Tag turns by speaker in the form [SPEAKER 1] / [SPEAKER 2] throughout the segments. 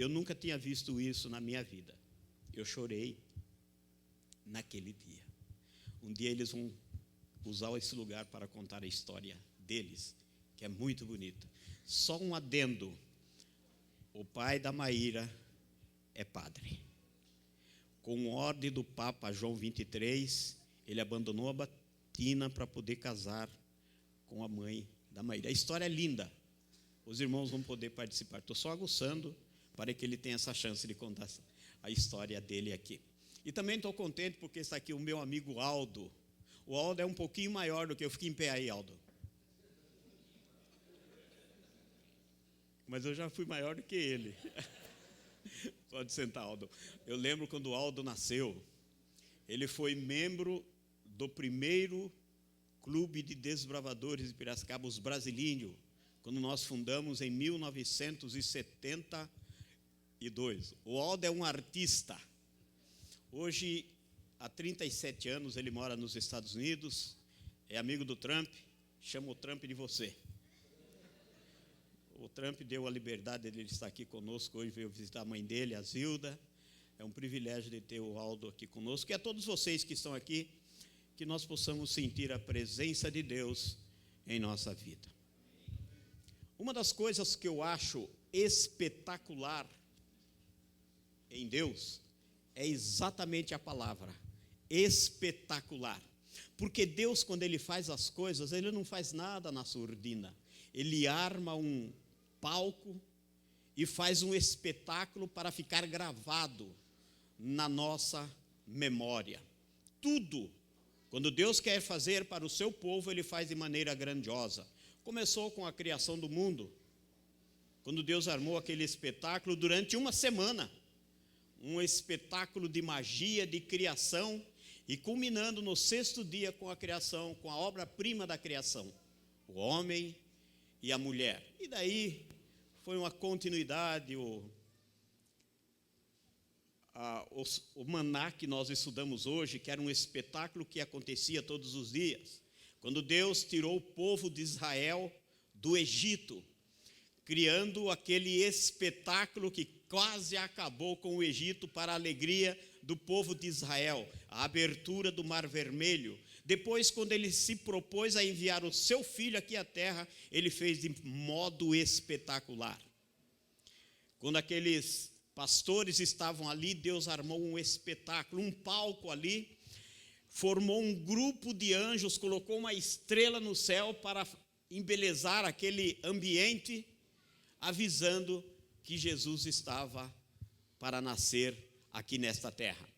[SPEAKER 1] Eu nunca tinha visto isso na minha vida. Eu chorei naquele dia. Um dia eles vão usar esse lugar para contar a história deles, que é muito bonita. Só um adendo: o pai da Maíra é padre. Com ordem do Papa João 23, ele abandonou a batina para poder casar com a mãe da Maíra. A história é linda. Os irmãos vão poder participar. Estou só aguçando para que ele tenha essa chance de contar a história dele aqui. E também estou contente porque está aqui o meu amigo Aldo. O Aldo é um pouquinho maior do que eu. Fique em pé aí, Aldo. Mas eu já fui maior do que ele. Pode sentar, Aldo. Eu lembro quando o Aldo nasceu, ele foi membro do primeiro clube de desbravadores de Piracicaba, os Brasilinhos, quando nós fundamos em 1972. O Aldo é um artista. Hoje, há 37 anos, ele mora nos Estados Unidos, é amigo do Trump, chama o Trump de você. O Trump deu a liberdade dele estar aqui conosco hoje, veio visitar a mãe dele, a Zilda. É um privilégio de ter o Aldo aqui conosco. E a todos vocês que estão aqui, que nós possamos sentir a presença de Deus em nossa vida. Uma das coisas que eu acho espetacular em Deus é exatamente a palavra, espetacular. Porque Deus, quando Ele faz as coisas, Ele não faz nada na surdina. Ele arma um palco e faz um espetáculo para ficar gravado na nossa memória. Tudo, quando Deus quer fazer para o seu povo, Ele faz de maneira grandiosa. Começou com a criação do mundo, quando Deus armou aquele espetáculo durante uma semana. Um espetáculo de magia, de criação, e culminando no 6º dia com a criação, com a obra-prima da criação, o homem e a mulher. E daí foi uma continuidade, o maná que nós estudamos hoje, que era um espetáculo que acontecia todos os dias, quando Deus tirou o povo de Israel do Egito, criando aquele espetáculo que quase acabou com o Egito para a alegria do povo de Israel, a abertura do Mar Vermelho. Depois, quando ele se propôs a enviar o seu filho aqui à terra, ele fez de modo espetacular. Quando aqueles pastores estavam ali, Deus armou um espetáculo, um palco ali, formou um grupo de anjos, colocou uma estrela no céu para embelezar aquele ambiente, avisando que Jesus estava para nascer aqui nesta terra.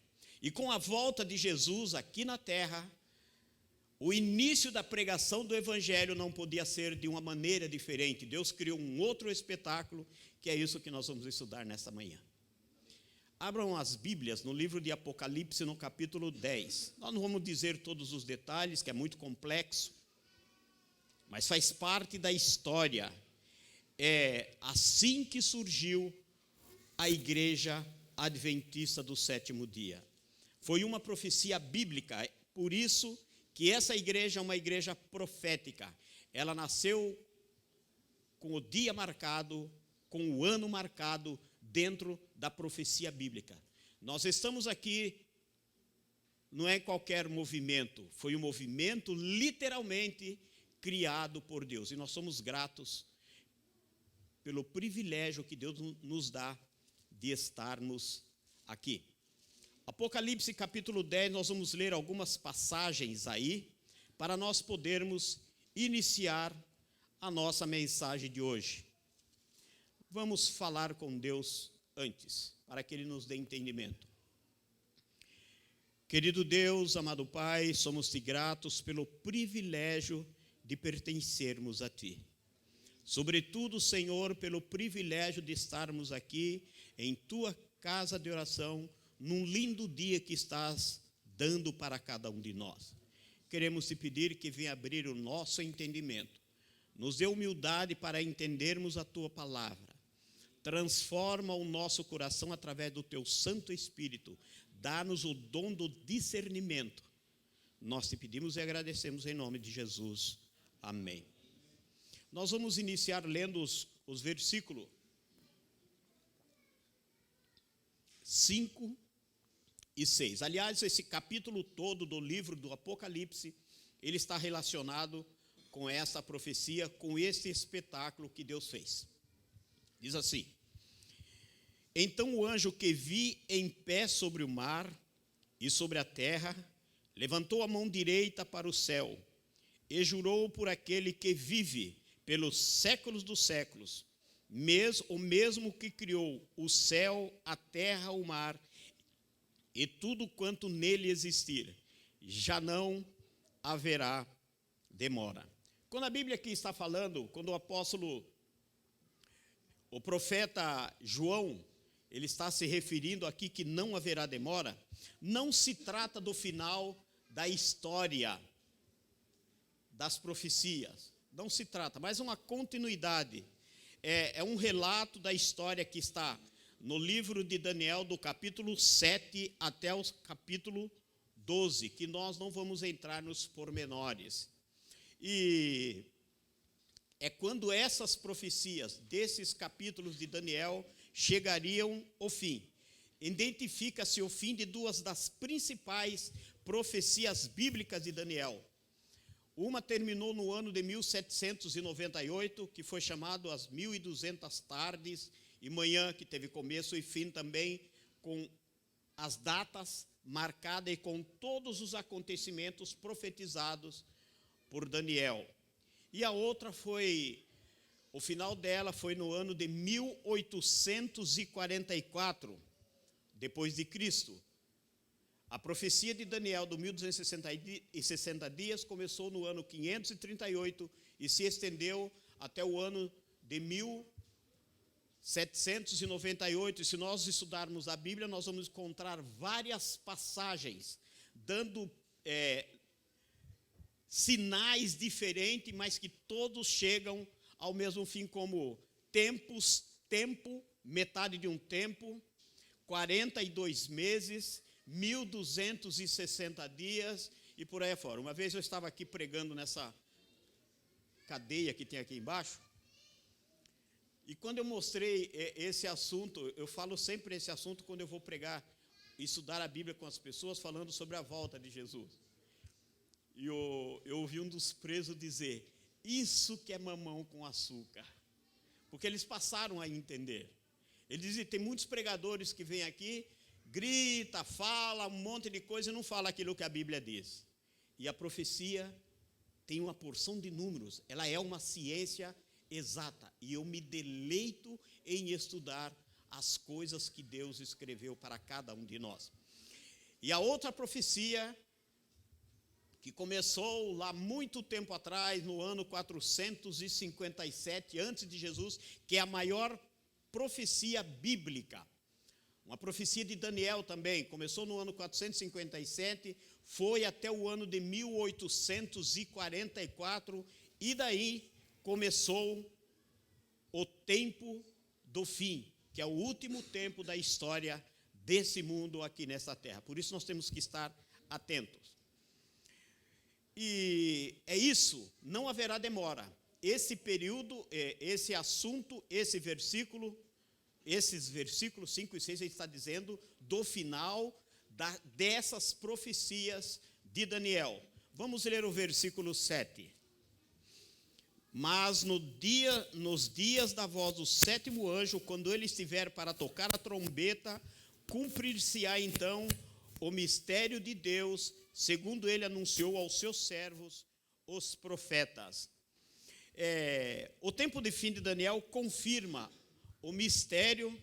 [SPEAKER 1] E com a volta de Jesus aqui na terra, o início da pregação do Evangelho não podia ser de uma maneira diferente. Deus criou um outro espetáculo, que é isso que nós vamos estudar nesta manhã. Abram as Bíblias no livro de Apocalipse, no capítulo 10. Nós não vamos dizer todos os detalhes, que é muito complexo, mas faz parte da história. É assim que surgiu a Igreja Adventista do Sétimo Dia. Foi uma profecia bíblica, por isso que essa igreja é uma igreja profética. Ela nasceu com o dia marcado, com o ano marcado, dentro da profecia bíblica. Nós estamos aqui, não é qualquer movimento, foi um movimento literalmente criado por Deus. E nós somos gratos pelo privilégio que Deus nos dá de estarmos aqui. Apocalipse capítulo 10, nós vamos ler algumas passagens aí, para nós podermos iniciar a nossa mensagem de hoje. Vamos falar com Deus antes, para que Ele nos dê entendimento. Querido Deus, amado Pai, somos-te gratos pelo privilégio de pertencermos a Ti. Sobretudo, Senhor, pelo privilégio de estarmos aqui em Tua casa de oração, num lindo dia que estás dando para cada um de nós. Queremos te pedir que venha abrir o nosso entendimento, nos dê humildade para entendermos a Tua palavra, transforma o nosso coração através do Teu Santo Espírito, dá-nos o dom do discernimento. Nós te pedimos e agradecemos em nome de Jesus. Amém. Nós vamos iniciar lendo os versículos 5 e 6. Aliás, esse capítulo todo do livro do Apocalipse, ele está relacionado com essa profecia, com esse espetáculo que Deus fez. Diz assim: então o anjo que vi em pé sobre o mar e sobre a terra, levantou a mão direita para o céu e jurou por aquele que vive pelos séculos dos séculos, o mesmo que criou o céu, a terra, o mar e tudo quanto nele existir, já não haverá demora. Quando a Bíblia aqui está falando, quando o profeta João, ele está se referindo aqui que não haverá demora, não se trata do final da história das profecias, não se trata, mas uma continuidade, é um relato da história que está no livro de Daniel, do capítulo 7 até o capítulo 12, que nós não vamos entrar nos pormenores. E é quando essas profecias desses capítulos de Daniel chegariam ao fim. Identifica-se o fim de duas das principais profecias bíblicas de Daniel. Uma terminou no ano de 1798, que foi chamado as 1200 tardes e manhã, que teve começo e fim também, com as datas marcadas e com todos os acontecimentos profetizados por Daniel. E a outra o final dela foi no ano de 1844, depois de Cristo. A profecia de Daniel, do 1260 dias, começou no ano 538 e se estendeu até o ano de 1798. E se nós estudarmos a Bíblia, nós vamos encontrar várias passagens dando sinais diferentes, mas que todos chegam ao mesmo fim, como tempo, metade de um tempo, 42 meses, 1260 dias e por aí afora. Uma vez eu estava aqui pregando nessa cadeia que tem aqui embaixo, e quando eu mostrei esse assunto, eu falo sempre esse assunto quando eu vou pregar, estudar a Bíblia com as pessoas, falando sobre a volta de Jesus. E eu ouvi um dos presos dizer: isso que é mamão com açúcar. Porque eles passaram a entender. Ele dizia: tem muitos pregadores que vêm aqui, grita, fala um monte de coisa e não fala aquilo que a Bíblia diz. E a profecia tem uma porção de números, ela é uma ciência exata. E eu me deleito em estudar as coisas que Deus escreveu para cada um de nós. E a outra profecia, que começou lá muito tempo atrás, no ano 457 antes de Jesus, que é a maior profecia bíblica. Uma profecia de Daniel também, começou no ano 457, foi até o ano de 1844, e daí começou o tempo do fim, que é o último tempo da história desse mundo aqui nessa terra. Por isso nós temos que estar atentos. E é isso, não haverá demora. Esse período, esse assunto, esses versículos 5 e 6, ele está dizendo do final dessas profecias de Daniel. Vamos ler o versículo 7. Mas nos dias da voz do sétimo anjo, quando ele estiver para tocar a trombeta, cumprir-se-á então o mistério de Deus, segundo ele anunciou aos seus servos, os profetas. O tempo de fim de Daniel confirma o mistério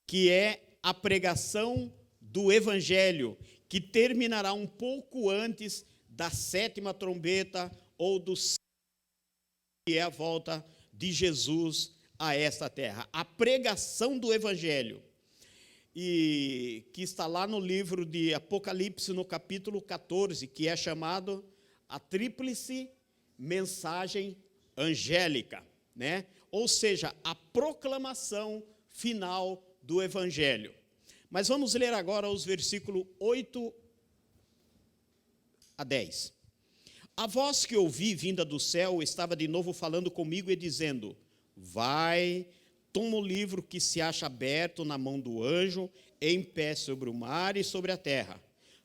[SPEAKER 1] que é a pregação do Evangelho, que terminará um pouco antes da sétima trombeta, ou que é a volta de Jesus a esta terra. A pregação do Evangelho, e que está lá no livro de Apocalipse, no capítulo 14, que é chamado a tríplice mensagem angélica, né? Ou seja, a proclamação final do Evangelho. Mas vamos ler agora os versículos 8 a 10. A voz que ouvi vinda do céu estava de novo falando comigo e dizendo: vai, toma o livro que se acha aberto na mão do anjo, em pé sobre o mar e sobre a terra.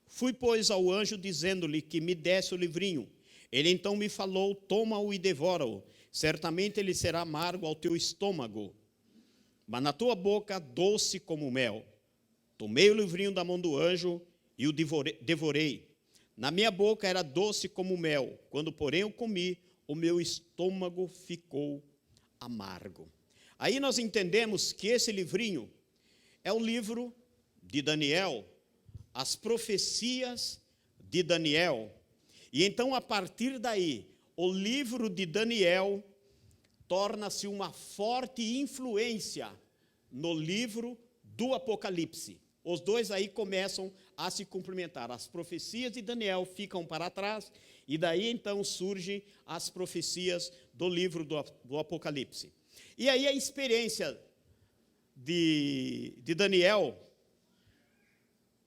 [SPEAKER 1] Fui, pois, ao anjo, dizendo-lhe que me desse o livrinho. Ele então me falou: toma-o e devora-o. Certamente ele será amargo ao teu estômago, mas na tua boca doce como mel. Tomei o livrinho da mão do anjo e o devorei. Na minha boca era doce como mel. Quando, porém, eu comi, o meu estômago ficou amargo. Aí nós entendemos que esse livrinho é o livro de Daniel, as profecias de Daniel. E então, a partir daí, o livro de Daniel torna-se uma forte influência no livro do Apocalipse. Os dois aí começam a se complementar. As profecias de Daniel ficam para trás, e daí então surgem as profecias do livro do Apocalipse. E aí a experiência de Daniel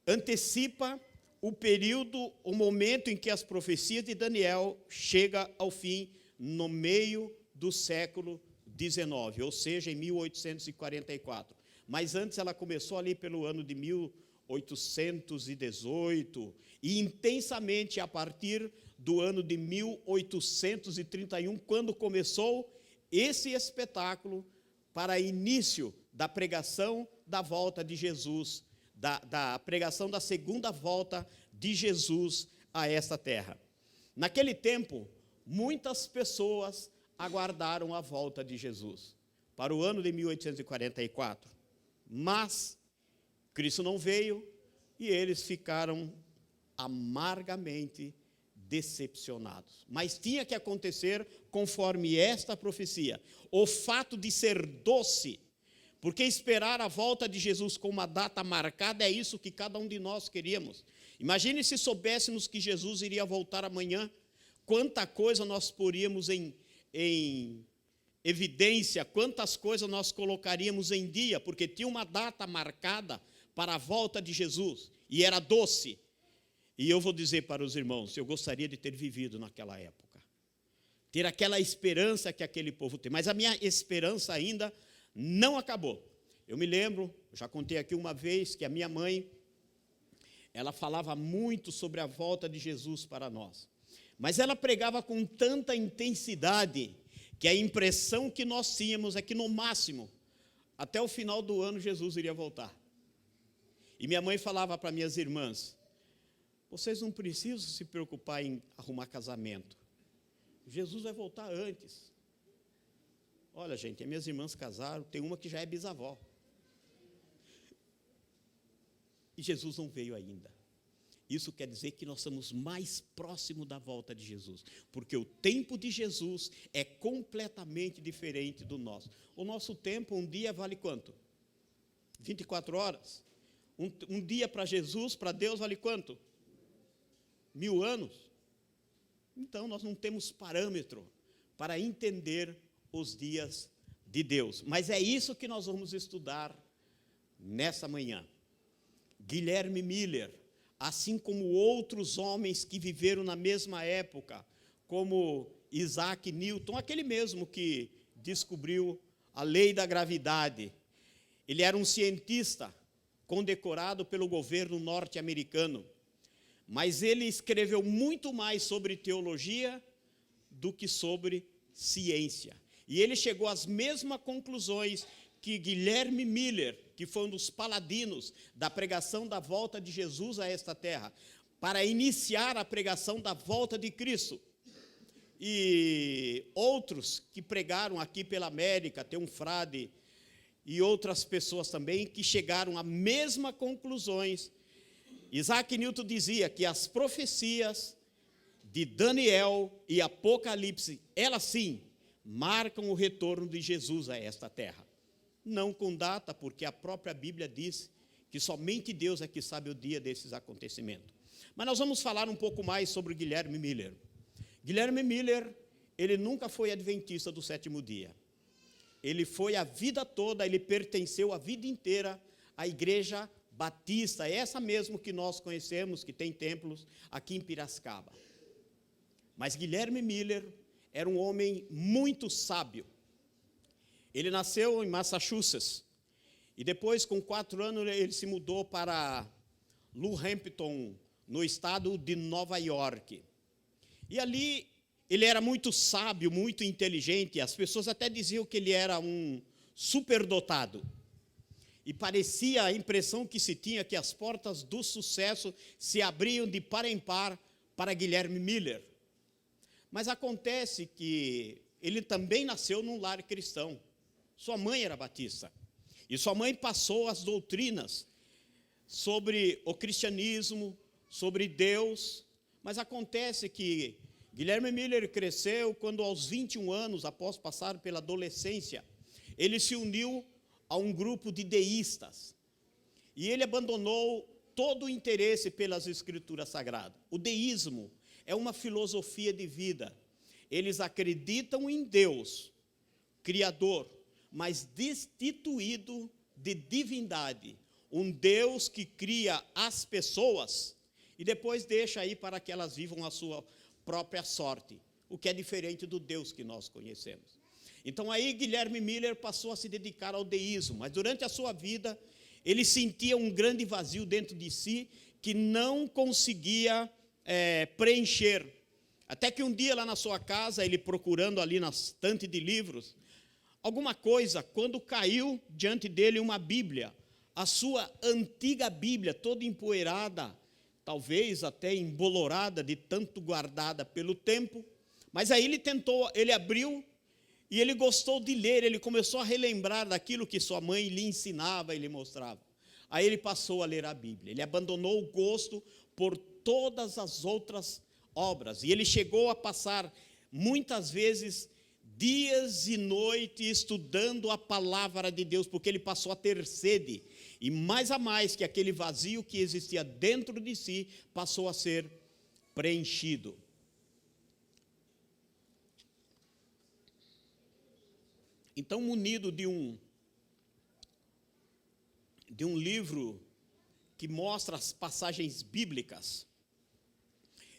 [SPEAKER 1] antecipa o período, o momento em que as profecias de Daniel chegam ao fim, no meio do século XIX, ou seja, em 1844. Mas antes ela começou ali pelo ano de 1818, e intensamente a partir do ano de 1831, quando começou esse espetáculo para início da pregação da volta de Jesus, da pregação da segunda volta de Jesus a esta terra. Naquele tempo, muitas pessoas aguardaram a volta de Jesus para o ano de 1844. Mas Cristo não veio e eles ficaram amargamente decepcionados. Mas tinha que acontecer conforme esta profecia. O fato de ser doce, porque esperar a volta de Jesus com uma data marcada é isso que cada um de nós queríamos. Imagine se soubéssemos que Jesus iria voltar amanhã, quanta coisa nós poríamos em evidência, quantas coisas nós colocaríamos em dia, porque tinha uma data marcada para a volta de Jesus, e era doce. E eu vou dizer para os irmãos, eu gostaria de ter vivido naquela época, ter aquela esperança que aquele povo tem, mas a minha esperança ainda não acabou. Eu me lembro, já contei aqui uma vez, que a minha mãe, ela falava muito sobre a volta de Jesus para nós, mas ela pregava com tanta intensidade, que a impressão que nós tínhamos é que, no máximo, até o final do ano, Jesus iria voltar. E minha mãe falava para minhas irmãs: vocês não precisam se preocupar em arrumar casamento, Jesus vai voltar antes. Olha, gente, as minhas irmãs casaram, tem uma que já é bisavó, e Jesus não veio ainda. Isso quer dizer que nós estamos mais próximos da volta de Jesus, porque o tempo de Jesus é completamente diferente do nosso. O nosso tempo, um dia vale quanto? 24 horas. Um dia para Jesus, para Deus, vale quanto? 1000 anos. Então, nós não temos parâmetro para entender os dias de Deus. Mas é isso que nós vamos estudar nessa manhã. Guilherme Miller, assim como outros homens que viveram na mesma época, como Isaac Newton, aquele mesmo que descobriu a lei da gravidade. Ele era um cientista condecorado pelo governo norte-americano, mas ele escreveu muito mais sobre teologia do que sobre ciência. E ele chegou às mesmas conclusões que Guilherme Miller, que foi um dos paladinos da pregação da volta de Jesus a esta terra, para iniciar a pregação da volta de Cristo. E outros que pregaram aqui pela América, tem um frade e outras pessoas também que chegaram às mesmas conclusões. Isaac Newton dizia que as profecias de Daniel e Apocalipse, elas sim, marcam o retorno de Jesus a esta terra. Não com data, porque a própria Bíblia diz que somente Deus é que sabe o dia desses acontecimentos. Mas nós vamos falar um pouco mais sobre Guilherme Miller. Guilherme Miller, ele nunca foi adventista do sétimo dia. Ele foi a vida toda, ele pertenceu a vida inteira à Igreja Batista, essa mesmo que nós conhecemos, que tem templos aqui em Piracicaba. Mas Guilherme Miller era um homem muito sábio. Ele nasceu em Massachusetts. E depois, com 4 anos, ele se mudou para Luhampton, no estado de Nova York. E ali, ele era muito sábio, muito inteligente. As pessoas até diziam que ele era um superdotado. E parecia a impressão que se tinha que as portas do sucesso se abriam de par em par para Guilherme Miller. Mas acontece que ele também nasceu num lar cristão. Sua mãe era batista. E sua mãe passou as doutrinas sobre o cristianismo, sobre Deus. Mas acontece que Guilherme Miller cresceu quando, aos 21 anos, após passar pela adolescência, ele se uniu a um grupo de deístas. E ele abandonou todo o interesse pelas escrituras sagradas. O deísmo é uma filosofia de vida. Eles acreditam em Deus, Criador, mas destituído de divindade. Um Deus que cria as pessoas e depois deixa aí para que elas vivam a sua própria sorte, o que é diferente do Deus que nós conhecemos. Então aí Guilherme Miller passou a se dedicar ao deísmo, mas durante a sua vida ele sentia um grande vazio dentro de si que não conseguia preencher. Até que um dia lá na sua casa, ele procurando ali na estante de livros, alguma coisa, quando caiu diante dele uma Bíblia, a sua antiga Bíblia, toda empoeirada, talvez até embolorada, de tanto guardada pelo tempo, mas aí ele abriu, e ele gostou de ler, ele começou a relembrar daquilo que sua mãe lhe ensinava e lhe mostrava. Aí ele passou a ler a Bíblia, ele abandonou o gosto por todas as outras obras, e ele chegou a passar muitas vezes dias e noites estudando a palavra de Deus, porque ele passou a ter sede, e mais a mais que aquele vazio que existia dentro de si, passou a ser preenchido. Então, munido de um livro que mostra as passagens bíblicas,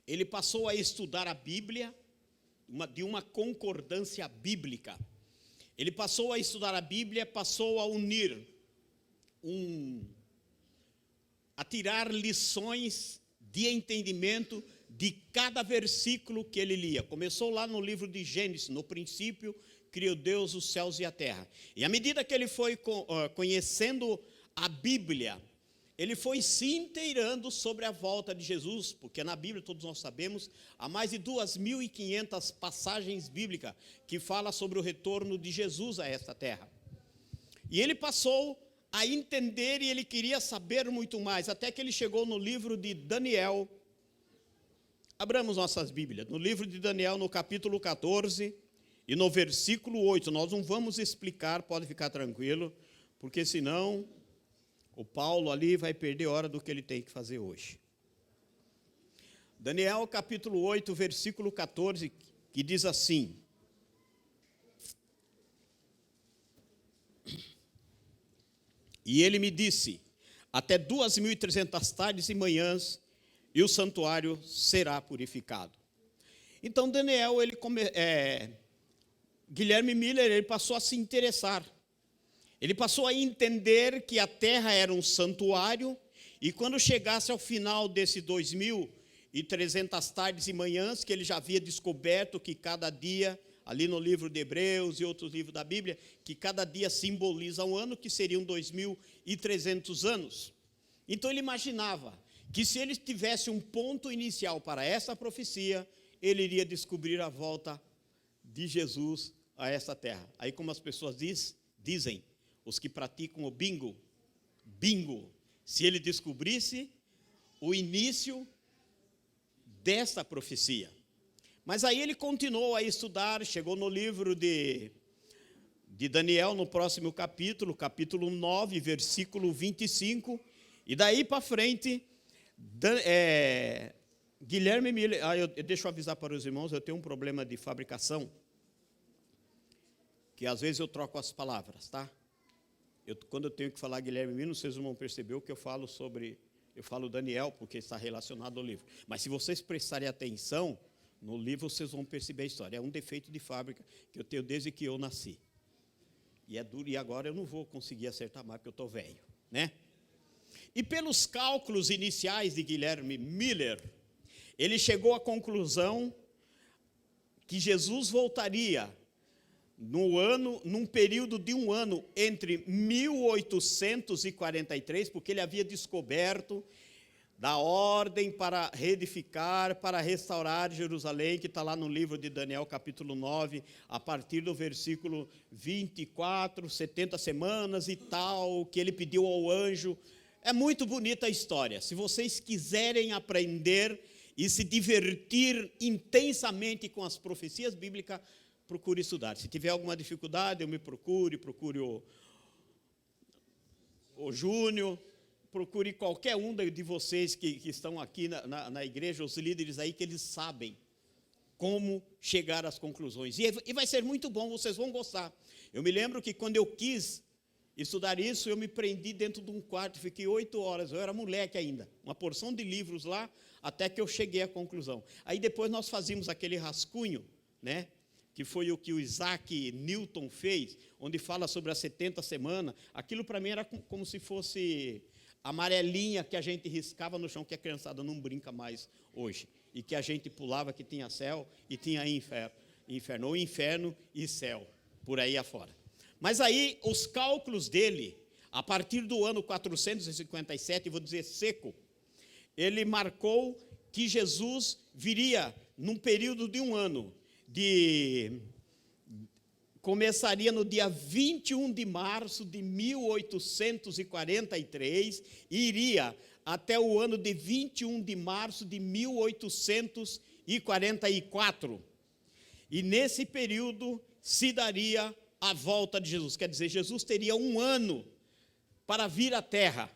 [SPEAKER 1] ele passou a estudar a Bíblia de uma concordância bíblica. Ele passou a estudar a Bíblia, passou a unir, a tirar lições de entendimento de cada versículo que ele lia. Começou lá no livro de Gênesis, no princípio criou Deus os céus e a terra. E à medida que ele foi conhecendo a Bíblia, ele foi se inteirando sobre a volta de Jesus, porque na Bíblia, todos nós sabemos, há mais de 2.500 passagens bíblicas que falam sobre o retorno de Jesus a esta terra. E ele passou a entender e ele queria saber muito mais, até que ele chegou no livro de Daniel. Abramos nossas Bíblias, no livro de Daniel, no capítulo 14, e no versículo 8, nós não vamos explicar, pode ficar tranquilo, porque senão o Paulo ali vai perder a hora do que ele tem que fazer hoje. Daniel capítulo 8, versículo 14, que diz assim: E ele me disse, até 2.300 tardes e manhãs, e o santuário será purificado. Então Daniel, Guilherme Miller, ele passou a se interessar. Ele passou a entender que a terra era um santuário, e quando chegasse ao final desses 2.300 tardes e manhãs, que ele já havia descoberto que cada dia, ali no livro de Hebreus e outros livros da Bíblia, que cada dia simboliza um ano, que seriam 2.300 anos. Então ele imaginava que se ele tivesse um ponto inicial para essa profecia, ele iria descobrir a volta de Jesus a essa terra. Aí, como as pessoas dizem, os que praticam o bingo, se ele descobrisse o início desta profecia. Mas aí ele continuou a estudar, chegou no livro de Daniel, no próximo capítulo 9, versículo 25, e daí para frente, Guilherme Miller, deixa eu avisar para os irmãos, eu tenho um problema de fabricação, que às vezes eu troco as palavras, tá? Quando eu tenho que falar Guilherme Miller, vocês vão perceber o que eu falo Daniel, porque está relacionado ao livro. Mas se vocês prestarem atenção, No livro vocês vão perceber a história. É um defeito de fábrica que eu tenho desde que eu nasci. E é duro, e agora eu não vou conseguir acertar mais, porque eu estou velho, né? E pelos cálculos iniciais de Guilherme Miller, ele chegou à conclusão que Jesus voltaria num período de um ano, entre 1843, porque ele havia descoberto da ordem para reedificar, para restaurar Jerusalém, que está lá no livro de Daniel, capítulo 9, a partir do versículo 24, 70 semanas e tal, que ele pediu ao anjo. É muito bonita a história. Se vocês quiserem aprender e se divertir intensamente com as profecias bíblicas, procure estudar. Se tiver alguma dificuldade, eu me procure o Júnior, procure qualquer um de vocês que estão aqui na igreja, os líderes aí, que eles sabem como chegar às conclusões. E vai ser muito bom, vocês vão gostar. Eu me lembro que quando eu quis estudar isso, eu me prendi dentro de um quarto, fiquei 8 horas, eu era moleque ainda, uma porção de livros lá, até que eu cheguei à conclusão. Aí depois nós fazíamos aquele rascunho, né? Que foi o que o Isaac Newton fez, onde fala sobre as 70 semanas. Aquilo para mim era como se fosse amarelinha que a gente riscava no chão, que a criançada não brinca mais hoje, e que a gente pulava, que tinha céu e tinha inferno, ou inferno e céu, por aí afora. Mas aí, os cálculos dele, a partir do ano 457, vou dizer seco, ele marcou que Jesus viria num período de um ano, começaria no dia 21 de março de 1843 e iria até o ano de 21 de março de 1844. E nesse período se daria a volta de Jesus. Quer dizer, Jesus teria um ano para vir à terra.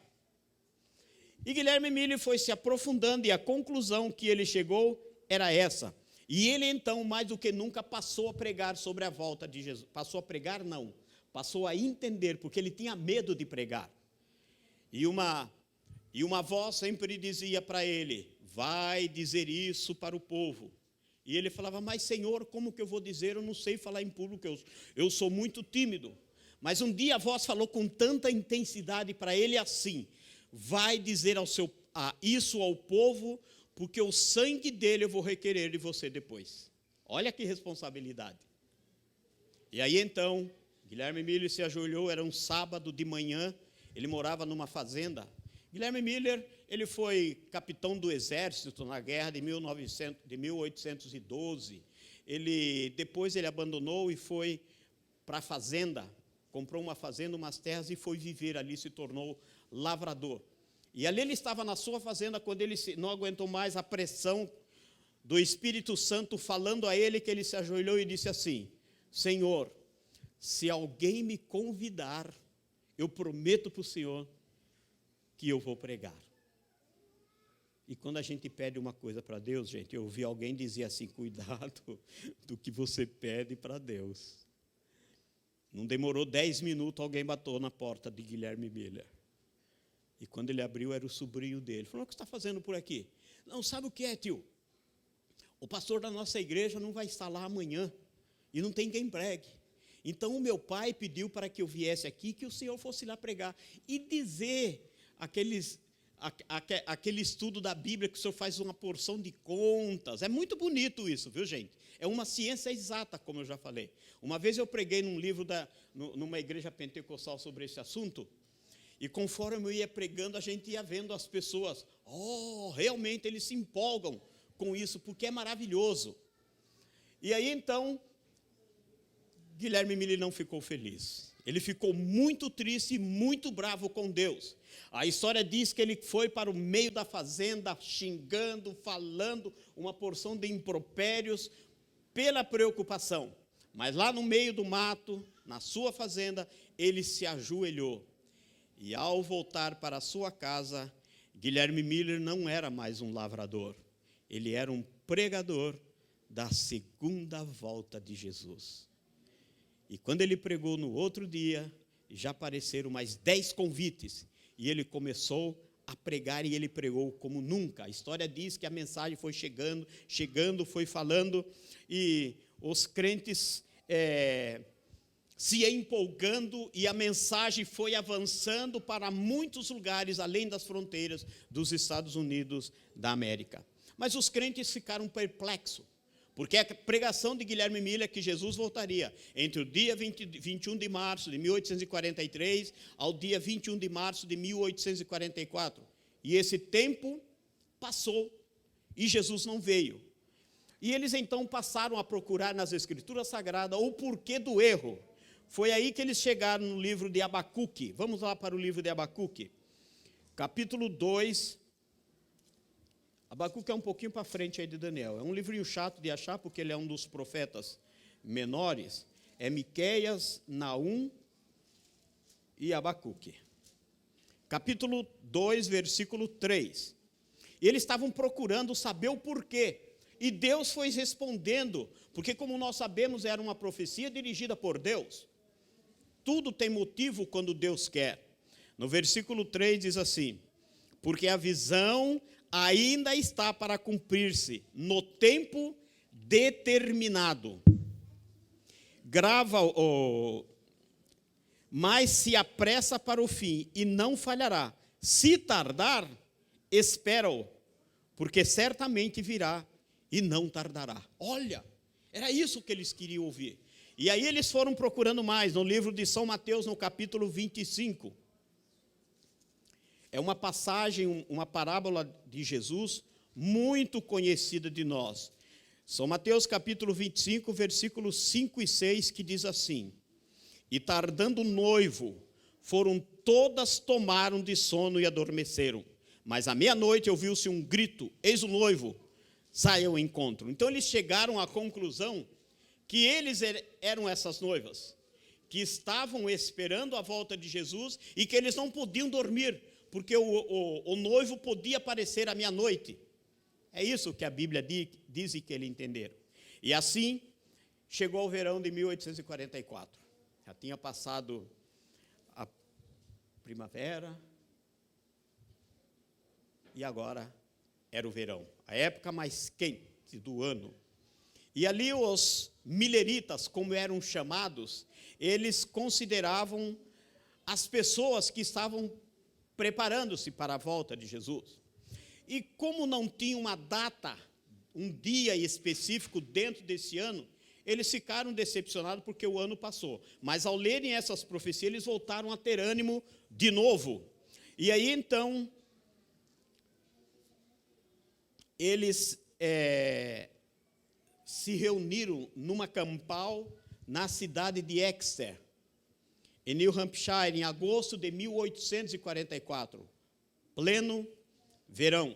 [SPEAKER 1] E Guilherme Miller foi se aprofundando, e a conclusão que ele chegou era essa. E ele, então, mais do que nunca, passou a pregar sobre a volta de Jesus. Passou a pregar, não. Passou a entender, porque ele tinha medo de pregar. E uma voz sempre dizia para ele: vai dizer isso para o povo. E ele falava: mas Senhor, como que eu vou dizer? Eu não sei falar em público, eu sou muito tímido. Mas um dia a voz falou com tanta intensidade para ele assim: vai dizer isso ao povo, porque o sangue dele eu vou requerer de você depois. Olha que responsabilidade. E aí então, Guilherme Miller se ajoelhou, era um sábado de manhã, ele morava numa fazenda. Guilherme Miller, ele foi capitão do exército na guerra de 1812. Depois ele abandonou e foi para a fazenda, comprou uma fazenda, umas terras e foi viver ali, se tornou lavrador. E ali ele estava na sua fazenda, quando ele não aguentou mais a pressão do Espírito Santo falando a ele, que ele se ajoelhou e disse assim: Senhor, se alguém me convidar, eu prometo para o Senhor que eu vou pregar. E quando a gente pede uma coisa para Deus, gente, eu ouvi alguém dizer assim: cuidado do que você pede para Deus. Não demorou 10 minutos, alguém bateu na porta de Guilherme Miller. E quando ele abriu, era o sobrinho dele. Falou: o que você está fazendo por aqui? Não, sabe o que é, tio? O pastor da nossa igreja não vai estar lá amanhã, e não tem quem pregue. Então o meu pai pediu para que eu viesse aqui, que o senhor fosse lá pregar, e dizer aquele estudo da Bíblia, que o senhor faz uma porção de contas. É muito bonito isso, viu, gente? É uma ciência exata, como eu já falei. Uma vez eu preguei num livro, numa igreja pentecostal sobre esse assunto, e conforme eu ia pregando, a gente ia vendo as pessoas, realmente eles se empolgam com isso, porque é maravilhoso. E aí, então, Guilherme Miller não ficou feliz. Ele ficou muito triste e muito bravo com Deus. A história diz que ele foi para o meio da fazenda, xingando, falando uma porção de impropérios pela preocupação. Mas lá no meio do mato, na sua fazenda, ele se ajoelhou. E ao voltar para a sua casa, Guilherme Miller não era mais um lavrador. Ele era um pregador da segunda volta de Jesus. E quando ele pregou no outro dia, já apareceram mais 10 convites. E ele começou a pregar e ele pregou como nunca. A história diz que a mensagem foi chegando, foi falando, e os crentes se empolgando, e a mensagem foi avançando para muitos lugares além das fronteiras dos Estados Unidos da América. Mas os crentes ficaram perplexos, porque a pregação de Guilherme Miller é que Jesus voltaria entre o dia 21 de março de 1843 ao dia 21 de março de 1844. E esse tempo passou e Jesus não veio. E eles então passaram a procurar nas Escrituras Sagradas o porquê do erro. Foi aí que eles chegaram no livro de Abacuque. Vamos lá para o livro de Abacuque, capítulo 2. Abacuque é um pouquinho para frente aí de Daniel. É um livrinho chato de achar, porque ele é um dos profetas menores. É Miqueias, Naum e Abacuque. Capítulo 2, versículo 3. E eles estavam procurando saber o porquê. E Deus foi respondendo, porque como nós sabemos, era uma profecia dirigida por Deus. Tudo tem motivo quando Deus quer. No versículo 3 diz assim: porque a visão ainda está para cumprir-se no tempo determinado. Mas se apressa para o fim e não falhará. Se tardar, espera-o, porque certamente virá e não tardará. Olha, era isso que eles queriam ouvir. E aí eles foram procurando mais, no livro de São Mateus, no capítulo 25. É uma passagem, uma parábola de Jesus, muito conhecida de nós. São Mateus, capítulo 25, versículos 5 e 6, que diz assim: e tardando o noivo, todas tomaram de sono e adormeceram. Mas à meia-noite ouviu-se um grito: eis o noivo, saia ao encontro. Então eles chegaram à conclusão que eles eram essas noivas, que estavam esperando a volta de Jesus e que eles não podiam dormir, porque o noivo podia aparecer à meia-noite. É isso que a Bíblia diz e que eles entenderam. E assim, chegou o verão de 1844. Já tinha passado a primavera, e agora era o verão, a época mais quente do ano. E ali os mileritas, como eram chamados, eles consideravam as pessoas que estavam preparando-se para a volta de Jesus. E como não tinha uma data, um dia específico dentro desse ano, eles ficaram decepcionados porque o ano passou. Mas ao lerem essas profecias, eles voltaram a ter ânimo de novo. E aí então, eles se reuniram numa campal na cidade de Exeter, em New Hampshire, em agosto de 1844, pleno verão.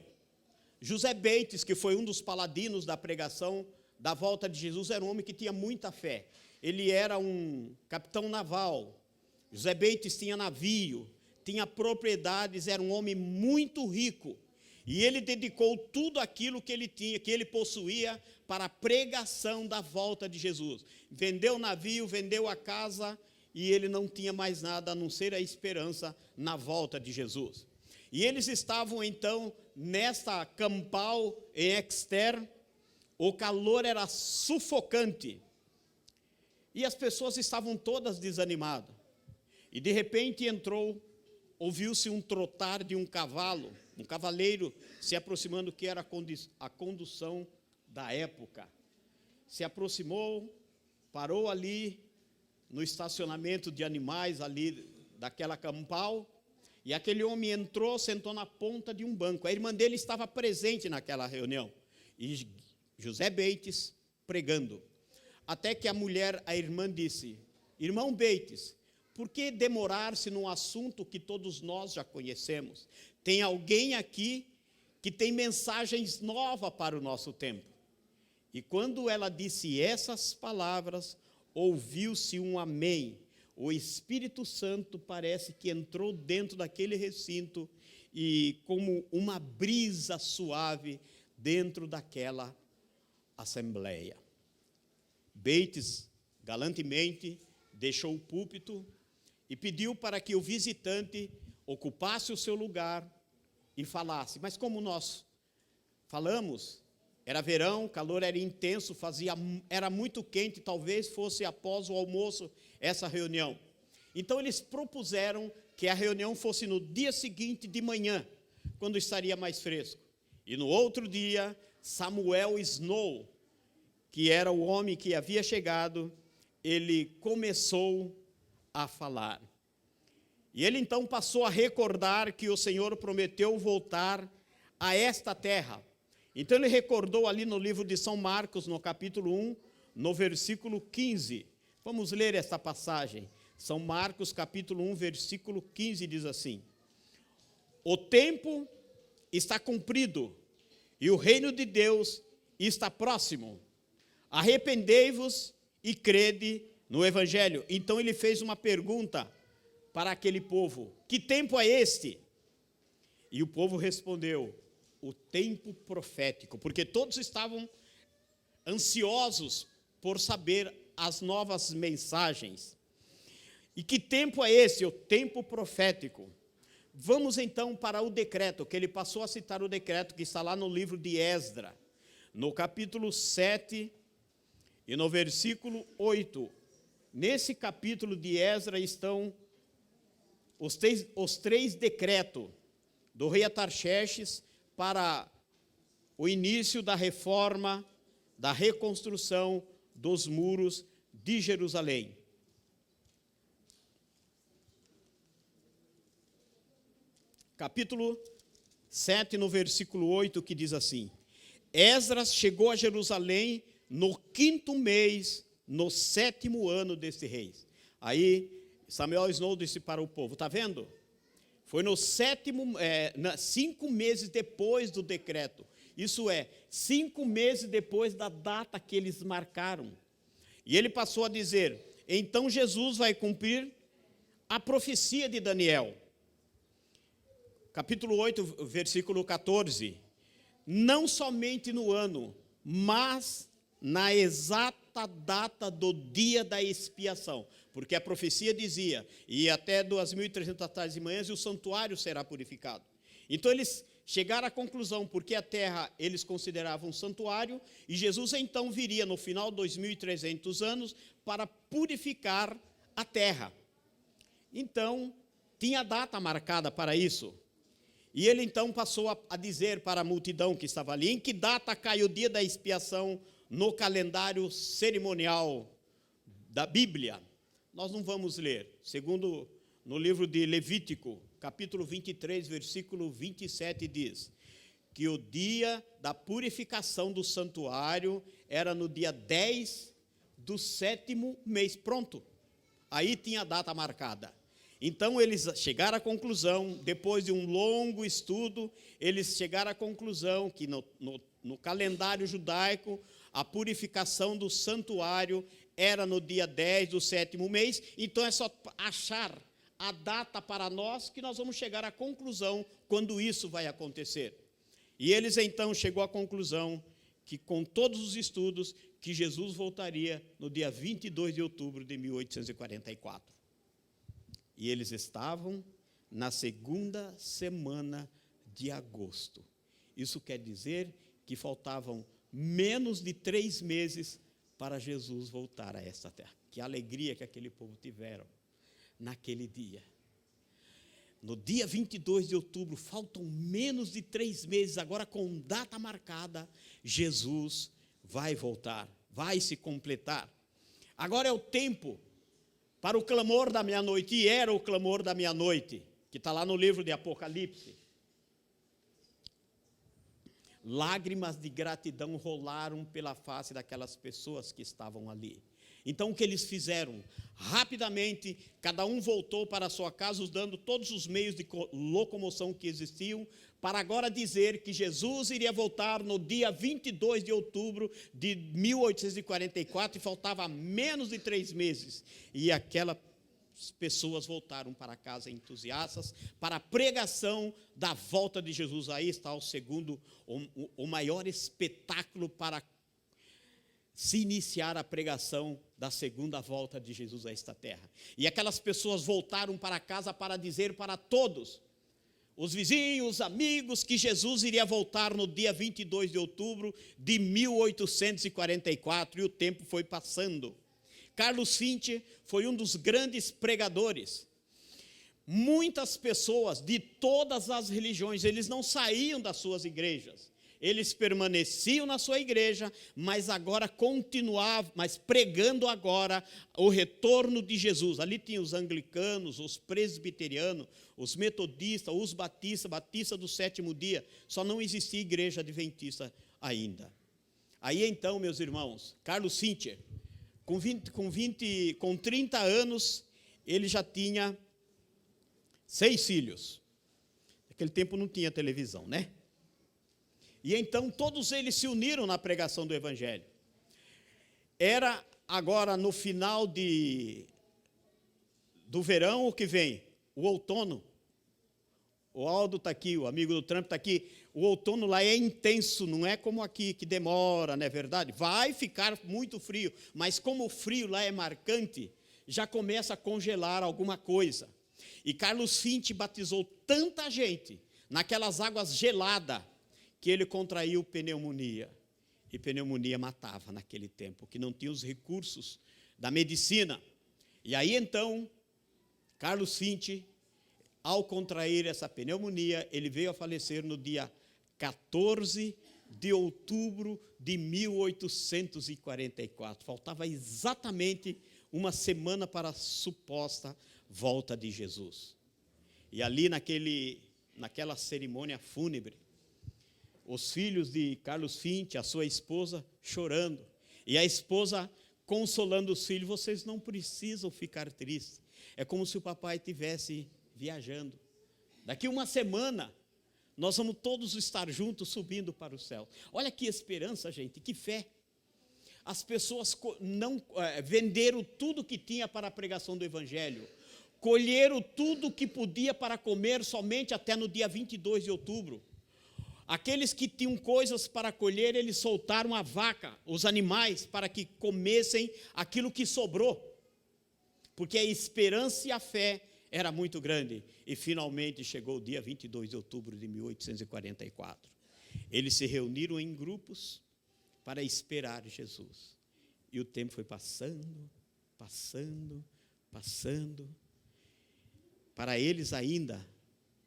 [SPEAKER 1] José Bates, que foi um dos paladinos da pregação da volta de Jesus, era um homem que tinha muita fé. Ele era um capitão naval. José Bates tinha navio, tinha propriedades, era um homem muito rico. E ele dedicou tudo aquilo que ele tinha, que ele possuía, para a pregação da volta de Jesus. Vendeu o navio, vendeu a casa, e ele não tinha mais nada a não ser a esperança na volta de Jesus. E eles estavam então nesta campal em Exeter. O calor era sufocante e as pessoas estavam todas desanimadas. E de repente ouviu-se um trotar de um cavalo, um cavaleiro se aproximando, que era a condução da época. Se aproximou, parou ali no estacionamento de animais ali daquela campal, e aquele homem entrou, sentou na ponta de um banco. A irmã dele estava presente naquela reunião, e José Bates pregando. Até que a irmã disse: irmão Bates, por que demorar-se num assunto que todos nós já conhecemos? Tem alguém aqui que tem mensagens novas para o nosso tempo. E quando ela disse essas palavras, ouviu-se um amém. O Espírito Santo parece que entrou dentro daquele recinto, e como uma brisa suave dentro daquela assembleia. Bates galantemente deixou o púlpito e pediu para que o visitante ocupasse o seu lugar e falasse. Mas como nós falamos, era verão, o calor era intenso, era muito quente, talvez fosse após o almoço essa reunião. Então eles propuseram que a reunião fosse no dia seguinte de manhã, quando estaria mais fresco. E no outro dia, Samuel Snow, que era o homem que havia chegado, ele começou a falar. E ele então passou a recordar que o Senhor prometeu voltar a esta terra. Então ele recordou ali no livro de São Marcos, no capítulo 1, no versículo 15. Vamos ler esta passagem. São Marcos, capítulo 1, versículo 15, diz assim: o tempo está cumprido e o reino de Deus está próximo. Arrependei-vos e crede no Evangelho. Então ele fez uma pergunta para aquele povo: que tempo é este? E o povo respondeu: o tempo profético, porque todos estavam ansiosos por saber as novas mensagens. E que tempo é esse? O tempo profético. Vamos então para o decreto, que ele passou a citar o decreto que está lá no livro de Esdra, no capítulo 7 e no versículo 8. Nesse capítulo de Esdra estão os três decretos do rei Atarxerxes para o início da reforma, da reconstrução dos muros de Jerusalém. Capítulo 7, no versículo 8, que diz assim: Esdras chegou a Jerusalém no 5º mês, no 7º ano deste rei. Aí Samuel Snow disse para o povo: está vendo? Foi no 5 meses depois do decreto. Isso é, 5 meses depois da data que eles marcaram. E ele passou a dizer: então Jesus vai cumprir a profecia de Daniel. Capítulo 8, versículo 14. Não somente no ano, mas na exata data do dia da expiação. Porque a profecia dizia: e até 2.300 tardes e manhãs, e o santuário será purificado. Então eles chegaram à conclusão, porque a terra eles consideravam um santuário, e Jesus então viria no final de 2.300 anos para purificar a terra. Então, tinha data marcada para isso. E ele então passou a dizer para a multidão que estava ali: em que data cai o dia da expiação no calendário cerimonial da Bíblia? Nós não vamos ler. Segundo, no livro de Levítico, capítulo 23, versículo 27, diz que o dia da purificação do santuário era no dia 10 do 7º mês. Pronto. Aí tinha a data marcada. Então, eles chegaram à conclusão, depois de um longo estudo, eles chegaram à conclusão que no calendário judaico, a purificação do santuário era no dia 10 do 7º mês. Então, é só achar a data para nós que nós vamos chegar à conclusão quando isso vai acontecer. E eles, então, chegou à conclusão que, com todos os estudos, que Jesus voltaria no dia 22 de outubro de 1844. E eles estavam na 2ª semana de agosto. Isso quer dizer que faltavam menos de 3 meses para Jesus voltar a esta terra. Que alegria que aquele povo tiveram naquele dia. No dia 22 de outubro, faltam menos de 3 meses, agora com data marcada, Jesus vai voltar, vai se completar. Agora é o tempo para o clamor da meia-noite, e era o clamor da meia-noite, que está lá no livro de Apocalipse. Lágrimas de gratidão rolaram pela face daquelas pessoas que estavam ali. Então, o que eles fizeram? Rapidamente, cada um voltou para a sua casa, usando todos os meios de locomoção que existiam, para agora dizer que Jesus iria voltar no dia 22 de outubro de 1844, e faltava menos de 3 meses. E aquelas pessoas voltaram para casa entusiastas, para a pregação da volta de Jesus. Aí está o maior espetáculo para se iniciar a pregação da segunda volta de Jesus a esta terra. E aquelas pessoas voltaram para casa para dizer para todos os vizinhos, os amigos, que Jesus iria voltar no dia 22 de outubro de 1844, e o tempo foi passando. Carlos Fincher foi um dos grandes pregadores. Muitas pessoas de todas as religiões, eles não saíam das suas igrejas. Eles permaneciam na sua igreja, mas agora continuavam, mas pregando agora o retorno de Jesus. Ali tinha os anglicanos, os presbiterianos, os metodistas, os batistas do sétimo dia. Só não existia igreja adventista ainda. Aí então, meus irmãos, Carlos Fincher, com 30 anos, ele já tinha 6 filhos. Naquele tempo não tinha televisão, né? E então todos eles se uniram na pregação do Evangelho. Era agora no final do verão o que vem? O outono. O Aldo está aqui, o amigo do Trump está aqui. O outono lá é intenso, não é como aqui que demora, não é verdade? Vai ficar muito frio, mas como o frio lá é marcante, já começa a congelar alguma coisa. E Carlos Fincher batizou tanta gente naquelas águas geladas, que ele contraiu pneumonia, e pneumonia matava naquele tempo, que não tinha os recursos da medicina. E aí então, Carlos Fincher, ao contrair essa pneumonia, ele veio a falecer no dia 14 de outubro de 1844. Faltava exatamente uma semana para a suposta volta de Jesus. E ali naquela cerimônia fúnebre, os filhos de Carlos Fincher, a sua esposa, chorando. E a esposa consolando os filhos: vocês não precisam ficar tristes. É como se o papai estivesse viajando. Daqui uma semana, nós vamos todos estar juntos, subindo para o céu. Olha que esperança, gente, que fé. As pessoas venderam tudo que tinha para a pregação do Evangelho. Colheram tudo que podia para comer somente até no dia 22 de outubro. Aqueles que tinham coisas para colher, eles soltaram a vaca, os animais, para que comessem aquilo que sobrou. Porque a esperança e a fé era muito grande. E finalmente chegou o dia 22 de outubro de 1844. Eles se reuniram em grupos para esperar Jesus. E o tempo foi passando, passando, passando. Para eles ainda,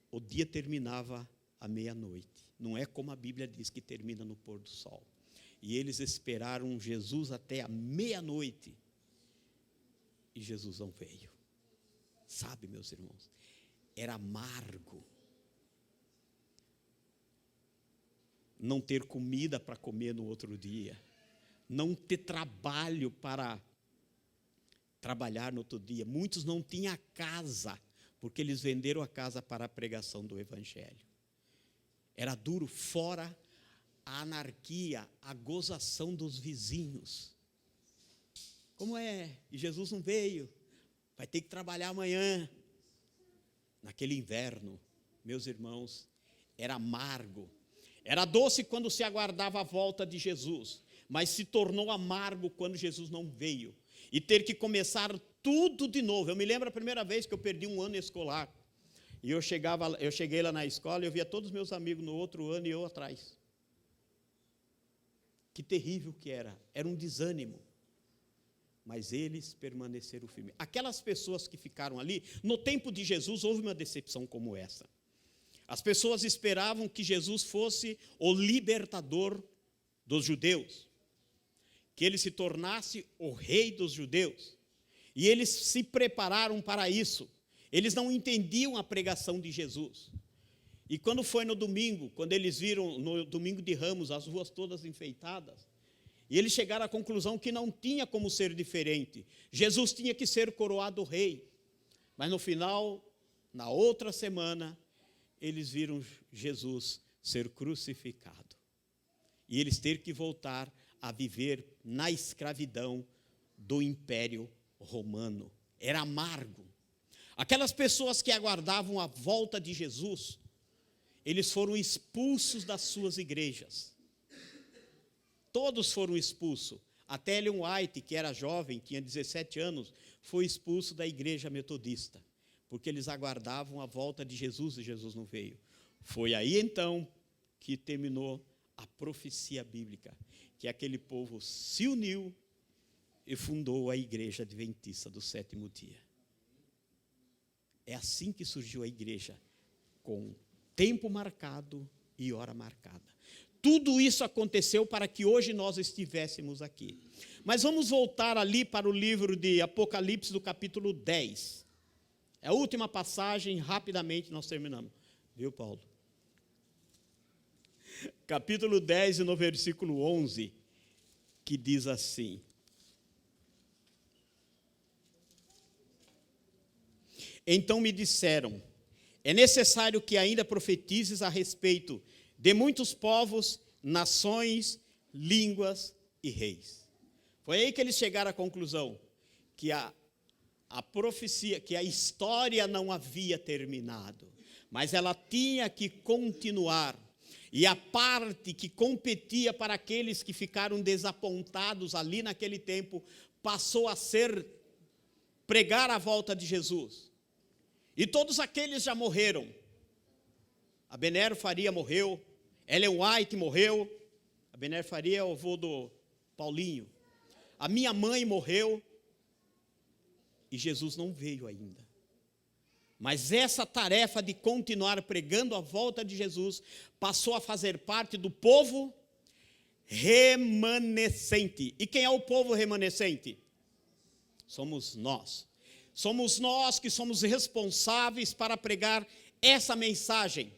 [SPEAKER 1] o dia terminava à meia-noite. Não é como a Bíblia diz que termina no pôr do sol. E eles esperaram Jesus até a meia-noite. E Jesus não veio. Sabe, meus irmãos, era amargo não ter comida para comer no outro dia. Não ter trabalho para trabalhar no outro dia. Muitos não tinham casa, porque eles venderam a casa para a pregação do Evangelho. Era duro, fora a anarquia, a gozação dos vizinhos. Como é? E Jesus não veio, vai ter que trabalhar amanhã. Naquele inverno, meus irmãos, era amargo. Era doce quando se aguardava a volta de Jesus, mas se tornou amargo quando Jesus não veio. E ter que começar tudo de novo. Eu me lembro a primeira vez que eu perdi um ano escolar. E eu cheguei lá na escola e eu via todos os meus amigos no outro ano e eu atrás. Que terrível que era. Era um desânimo. Mas eles permaneceram firmes. Aquelas pessoas que ficaram ali, no tempo de Jesus houve uma decepção como essa. As pessoas esperavam que Jesus fosse o libertador dos judeus, que ele se tornasse o rei dos judeus. E eles se prepararam para isso. Eles não entendiam a pregação de Jesus. E quando foi no domingo, quando eles viram no domingo de Ramos, as ruas todas enfeitadas, e eles chegaram à conclusão que não tinha como ser diferente. Jesus tinha que ser coroado rei. Mas no final, na outra semana, eles viram Jesus ser crucificado. E eles ter que voltar a viver na escravidão do Império Romano. Era amargo. Aquelas pessoas que aguardavam a volta de Jesus, eles foram expulsos das suas igrejas. Todos foram expulsos. Até Ellen White, que era jovem, tinha 17 anos, foi expulso da igreja metodista. porque eles aguardavam a volta de Jesus e Jesus não veio. Foi aí então que terminou a profecia bíblica, que aquele povo se uniu e fundou a Igreja Adventista do Sétimo Dia. É assim que surgiu a igreja, com tempo marcado e hora marcada. Tudo isso aconteceu para que hoje nós estivéssemos aqui. Mas vamos voltar ali para o livro de Apocalipse, do capítulo 10. É a última passagem, rapidamente nós terminamos. Viu, Paulo? Capítulo 10, e no versículo 11, que diz assim: Então me disseram, é necessário que ainda profetizes a respeito de muitos povos, nações, línguas e reis. Foi aí que eles chegaram à conclusão que a profecia, que a história não havia terminado, mas ela tinha que continuar. E a parte que competia para aqueles que ficaram desapontados ali naquele tempo, passou a ser pregar a volta de Jesus. E todos aqueles já morreram. Abenero Faria morreu, Ellen White morreu. Abenero Faria é o avô do Paulinho. A minha mãe morreu. E Jesus não veio ainda. Mas essa tarefa de continuar pregando a volta de Jesus passou a fazer parte do povo remanescente. E quem é o povo remanescente? Somos nós. Somos nós que somos responsáveis para pregar essa mensagem.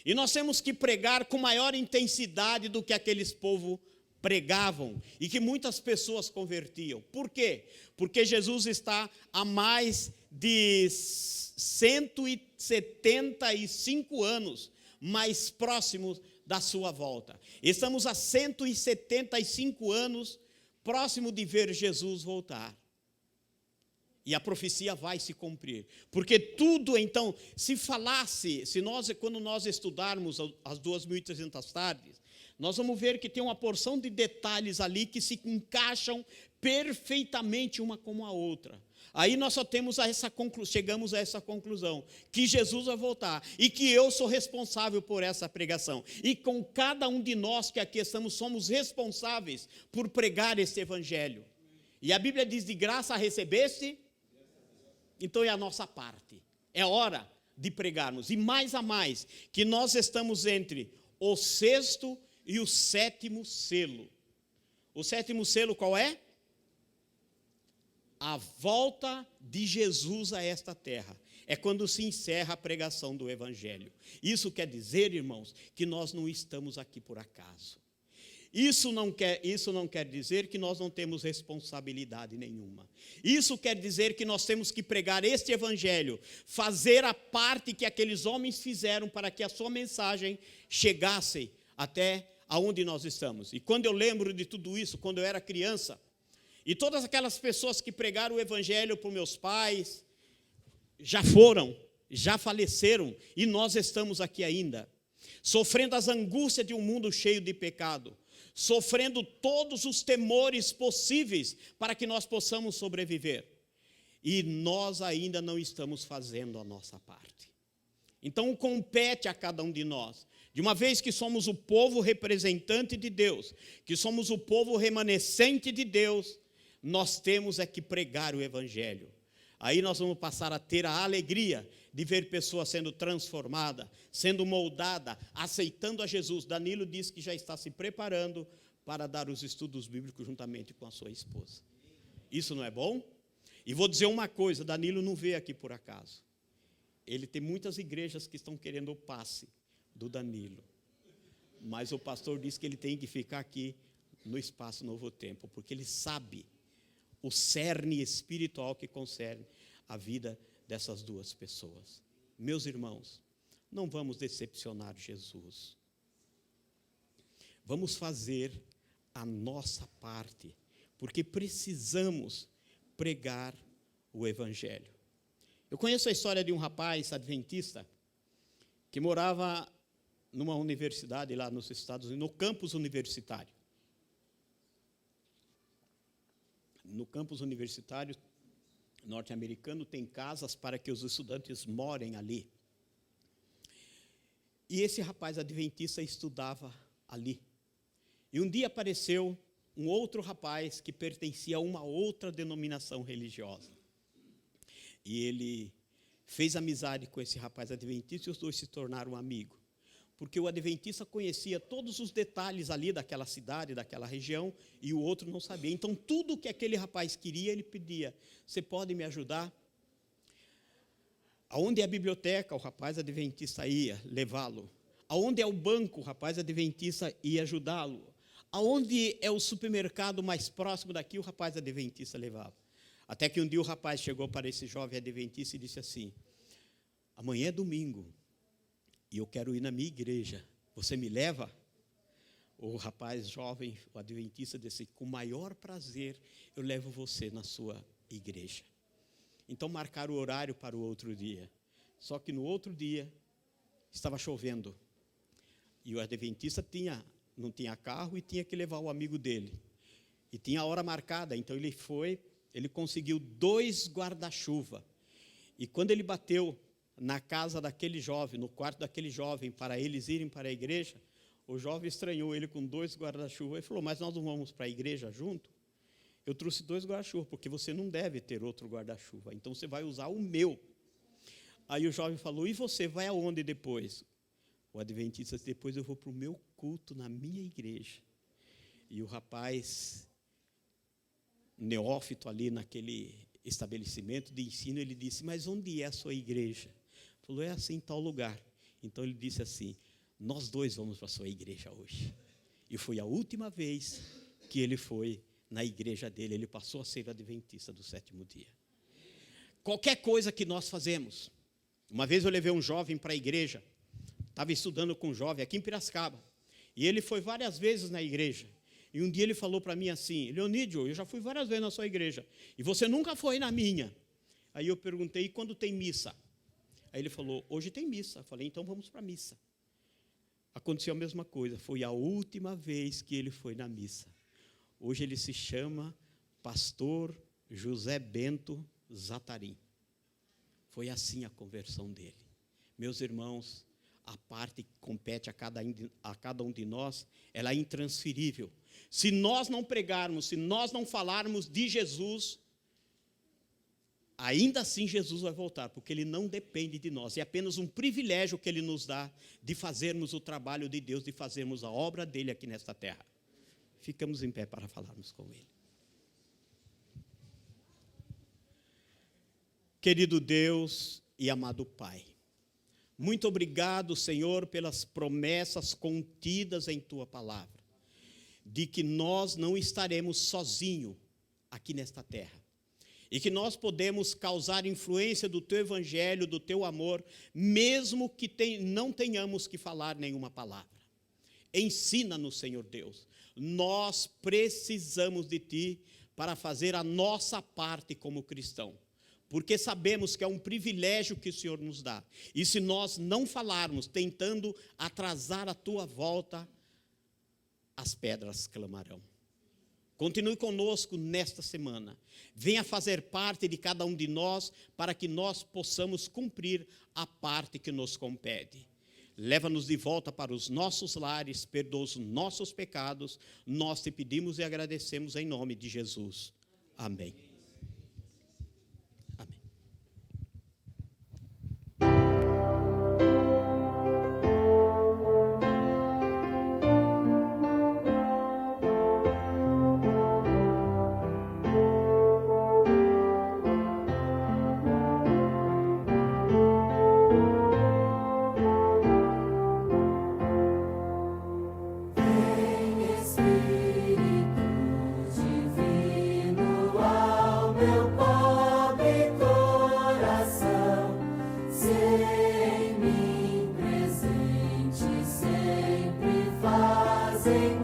[SPEAKER 1] E nós temos que pregar com maior intensidade do que aqueles povos pregavam e que muitas pessoas convertiam. Por quê? Porque Jesus está há mais de 175 anos mais próximo da sua volta. Estamos há 175 anos próximo de ver Jesus voltar. E a profecia vai se cumprir. Porque tudo, então, quando nós estudarmos as 2.300 tardes, nós vamos ver que tem uma porção de detalhes ali que se encaixam perfeitamente uma com a outra. Aí nós só chegamos a essa conclusão, que Jesus vai voltar e que eu sou responsável por essa pregação. E com cada um de nós que aqui estamos, somos responsáveis por pregar esse evangelho. E a Bíblia diz, de graça recebeste, então é a nossa parte. É hora de pregarmos. E mais a mais, que nós estamos entre o 6º e o 7º selo. O 7º selo qual é? A volta de Jesus a esta terra. É quando se encerra a pregação do evangelho. Isso quer dizer, irmãos, que nós não estamos aqui por acaso. Isso não quer dizer que nós não temos responsabilidade nenhuma. Isso quer dizer que nós temos que pregar este evangelho, fazer a parte que aqueles homens fizeram para que a sua mensagem chegasse até aonde nós estamos. E quando eu lembro de tudo isso, quando eu era criança, e todas aquelas pessoas que pregaram o evangelho para os meus pais, já faleceram, e nós estamos aqui ainda, sofrendo as angústias de um mundo cheio de pecado, sofrendo todos os temores possíveis para que nós possamos sobreviver. E nós ainda não estamos fazendo a nossa parte. Então compete a cada um de nós, de uma vez que somos o povo representante de Deus, que somos o povo remanescente de Deus, nós temos é que pregar o evangelho. Aí nós vamos passar a ter a alegria de ver pessoas sendo transformadas, sendo moldadas, aceitando a Jesus. Danilo disse que já está se preparando para dar os estudos bíblicos juntamente com a sua esposa. Isso não é bom? E vou dizer uma coisa, Danilo não veio aqui por acaso. Ele tem muitas igrejas que estão querendo o passe do Danilo. Mas o pastor disse que ele tem que ficar aqui no Espaço Novo Tempo, porque ele sabe o cerne espiritual que concerne a vida dessas duas pessoas. Meus irmãos, não vamos decepcionar Jesus. Vamos fazer a nossa parte, porque precisamos pregar o evangelho. Eu conheço a história de um rapaz adventista que morava numa universidade lá nos Estados Unidos, no campus universitário. No campus universitário norte-americano tem casas para que os estudantes morem ali. E esse rapaz adventista estudava ali. E um dia apareceu um outro rapaz que pertencia a uma outra denominação religiosa. E ele fez amizade com esse rapaz adventista e os dois se tornaram amigos. Porque o adventista conhecia todos os detalhes ali daquela cidade, daquela região, e o outro não sabia. Então, tudo que aquele rapaz queria, ele pedia: você pode me ajudar? Aonde é a biblioteca, o rapaz adventista ia levá-lo. Aonde é o banco, o rapaz adventista ia ajudá-lo. Aonde é o supermercado mais próximo daqui, o rapaz adventista levava. Até que um dia o rapaz chegou para esse jovem adventista e disse assim: amanhã é domingo e eu quero ir na minha igreja, você me leva? O rapaz jovem, o adventista, disse: com o maior prazer eu levo você na sua igreja. Então marcaram o horário para o outro dia. Só que no outro dia estava chovendo. E o adventista não tinha carro e tinha que levar o amigo dele. E tinha a hora marcada, então ele conseguiu 2 guarda-chuva. E quando ele bateu na casa daquele jovem, no quarto daquele jovem, para eles irem para a igreja, o jovem estranhou ele com 2 guarda-chuva. Ele falou: mas nós não vamos para a igreja junto? Eu trouxe 2 guarda-chuva, porque você não deve ter outro guarda-chuva, então você vai usar o meu. Aí o jovem falou: e você vai aonde depois? O adventista disse: depois eu vou para o meu culto na minha igreja. E o rapaz, neófito ali naquele estabelecimento de ensino, ele disse: mas onde é a sua igreja? Falou: é assim, em tal lugar. Então ele disse assim: nós 2 vamos para a sua igreja hoje. E foi a última vez que ele foi na igreja dele. Ele passou a ser adventista do 7º dia. Qualquer coisa que nós fazemos. Uma vez eu levei um jovem para a igreja. Estava estudando com um jovem aqui em Piracicaba. E ele foi várias vezes na igreja. E um dia ele falou para mim assim: Leonídio, eu já fui várias vezes na sua igreja, e você nunca foi na minha. Aí eu perguntei: e quando tem missa? Aí ele falou: hoje tem missa. Eu falei: então vamos para a missa. Aconteceu a mesma coisa, foi a última vez que ele foi na missa. Hoje ele se chama Pastor José Bento Zatarim. Foi assim a conversão dele. Meus irmãos, a parte que compete a cada um de nós, ela é intransferível. Se nós não pregarmos, se nós não falarmos de Jesus, ainda assim Jesus vai voltar, porque Ele não depende de nós. É apenas um privilégio que Ele nos dá de fazermos o trabalho de Deus, de fazermos a obra dEle aqui nesta terra. Ficamos em pé para falarmos com Ele. Querido Deus e amado Pai, muito obrigado, Senhor, pelas promessas contidas em Tua palavra, de que nós não estaremos sozinhos aqui nesta terra, e que nós podemos causar influência do Teu Evangelho, do Teu amor, mesmo que não tenhamos que falar nenhuma palavra. Ensina-nos, Senhor Deus, nós precisamos de Ti para fazer a nossa parte como cristão, porque sabemos que é um privilégio que o Senhor nos dá. E se nós não falarmos, tentando atrasar a Tua volta, as pedras clamarão. Continue conosco nesta semana. Venha fazer parte de cada um de nós, para que nós possamos cumprir a parte que nos compete. Leva-nos de volta para os nossos lares, perdoa os nossos pecados. Nós te pedimos e agradecemos em nome de Jesus. Amém.
[SPEAKER 2] Em mim presente, sempre faz em